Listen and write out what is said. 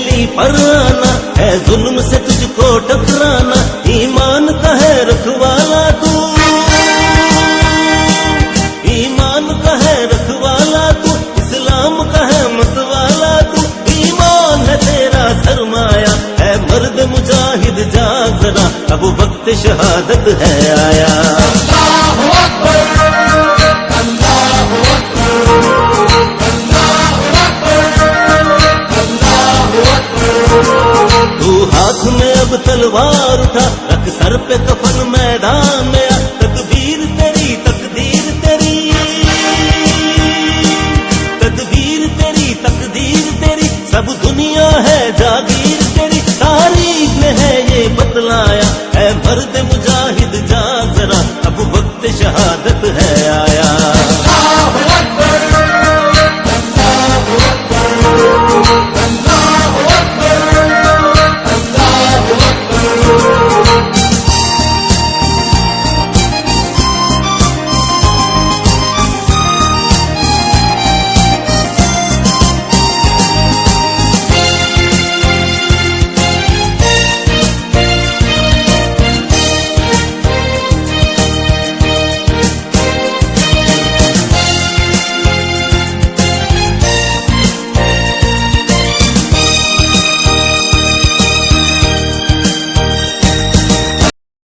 हथेली पर आना है, जुल्म से तुझको टकराना, ईमान का है रखवाला तू, ईमान का है रखवाला तू, इस्लाम का है मतवाला तू, ईमान है तेरा सरमाया, है मर्द मुजाहिद जाग जरा, अब वक्त शहादत है आया। अल्लाहु अकबर, अल्लाहु अकबर, अल्लाहु अकबर, अल्लाहु अकबर। तू हाथ में अब तलवार उठा, रख सर पे कफन मैदान में आ, तकबीर तेरी तकदीर तेरी, तकबीर तेरी तकदीर तेरी, सब दुनिया है जागीर तेरी, तारीख में है ये बतलाया, है मर्द मुजाहिद